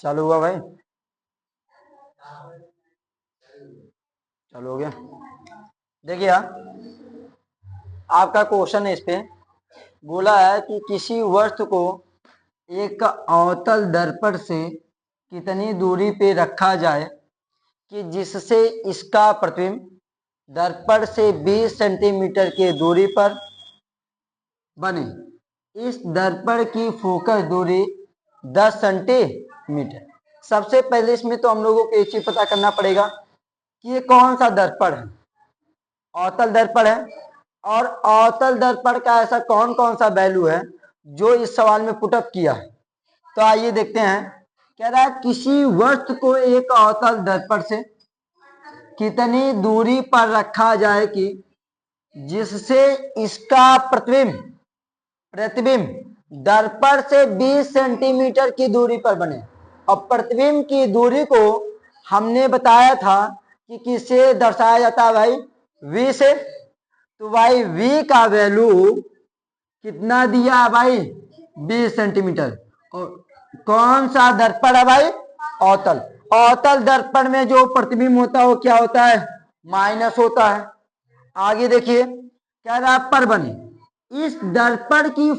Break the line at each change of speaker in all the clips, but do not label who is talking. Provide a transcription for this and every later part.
चालू हुआ भाई? चालू हो गया। देखिए आपका क्वेश्चन है, इस पे बोला है कि किसी वस्तु को एक अवतल दर्पण से कितनी दूरी पे रखा जाए कि जिससे इसका प्रतिबिंब दर्पण से 20 सेंटीमीटर की दूरी पर बने। इस दर्पण की फोकस दूरी 10 सेंटीमीटर। सबसे पहले इसमें तो हम लोगों को एक चीज पता करना पड़ेगा कि ये कौन सा दर्पण है। अवतल दर्पण है, और अवतल दर्पण का ऐसा कौन कौन सा वैल्यू है जो इस सवाल में पुटअप किया है। तो आइए देखते हैं। कह रहा है किसी वस्तु को एक अवतल दर्पण से कितनी दूरी पर रखा जाए कि जिससे इसका प्रतिबिंब दर्पण से 20 सेंटीमीटर की दूरी पर बने। और प्रतिबिंब की दूरी को हमने बताया था कि किससे दर्शाया जाता है भाई? v से। तो भाई v का वैल्यू कितना दिया है भाई? 20 सेंटीमीटर। और कौन सा दर्पण है भाई? अवतल। अवतल दर्पण में जो प्रतिबिंब होता है वो क्या होता है? माइनस होता है। आगे देखिए, क्या रहा? पर बने। इस दर्पण की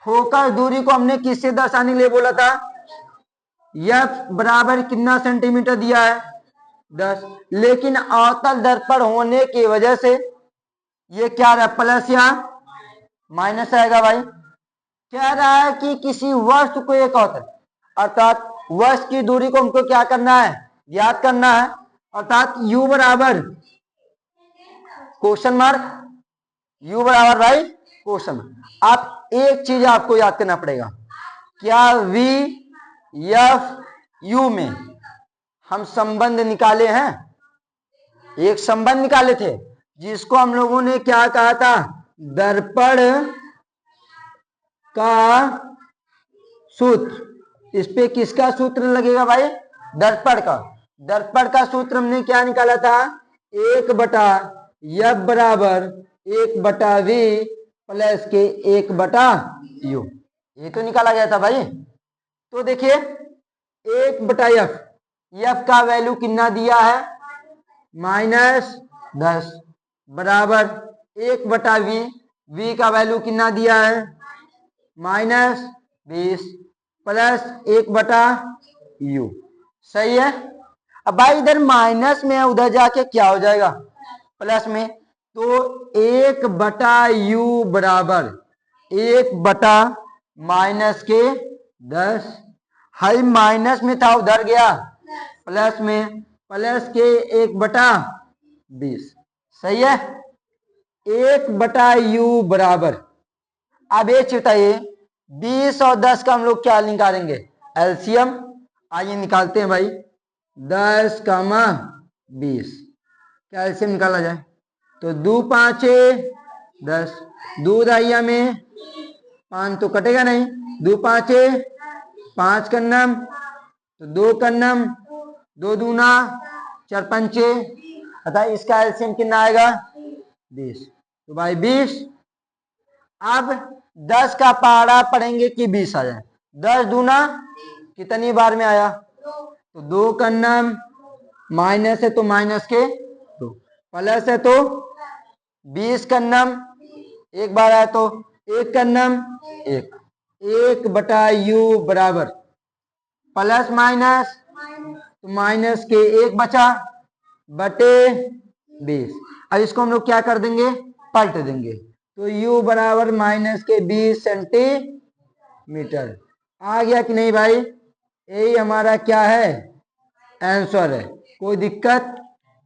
फोकस दूरी को हमने किससे दर्शाने के लिए बोला था? F बराबर कितना सेंटीमीटर दिया है? 10। लेकिन अवतल दर्पण होने की वजह से ये क्या रहा? प्लस या माइनस आएगा भाई। कह रहा है कि किसी वस्तु को एक अवतल, अर्थात वस्तु की दूरी को हमको क्या करना है? ज्ञात करना है। अर्थात u बराबर क्वेश्चन मार्क, u बराबर भाई क्वेश्चन मार्क। आप एक चीज आपको याद करना पड़ेगा, क्या v f u में हम संबंध निकाले हैं? एक संबंध निकाले थे जिसको हम लोगों ने क्या कहा था? दर्पण का सूत्र। इस पे किसका सूत्र लगेगा भाई? दर्पण का। दर्पण का सूत्र हमने क्या निकाला था? 1/f बराबर 1/v प्लस के 1/u। ये तो निकाला गया था भाई। तो देखिए 1/f, f का वैल्यू कितना दिया है? -10 बराबर 1/v, v का वैल्यू कितना दिया है? -20 प्लस 1/u। सही है। अब भाई इधर माइनस में है, उधर जाके क्या हो जाएगा? प्लस में। तो 1/u बराबर 1/-10। हाई माइनस में था, उधर गया प्लस में, प्लस के 1/20। सही है। 1/u बराबर, अब एक चीज बताइए, 20 और 10 का हम लोग क्या निकालेंगे? एलसीएम। आइए निकालते हैं भाई। 10, 20 क्या एलसीएम निकाला जाए? तो 2 5 10, 2 दहिया में 5 तो कटेगा नहीं, 2 5 5 कन्नम, तो 2 कन्नम, 2 दूना 4 पंचे, अतः इसका एलसीएम कितना आएगा? 20। तो भाई 20। अब 10 का पहाड़ा पढ़ेंगे कि 20 आ जाए? 10 दूना कितनी बार में आया? तो 2 कन्नम, माइनस है तो माइनस के 2, प्लस है तो 20 कन्नम, एक बार आया तो 1 कन्नम 1। 1/u बराबर प्लस माइनस, तो माइनस के 1 बचा बटे 20। अब इसको हम लोग क्या कर देंगे? पलट देंगे। तो u बराबर -के 20 सेंटीमीटर। आ गया कि नहीं भाई? यही हमारा क्या है? आंसर है। कोई दिक्कत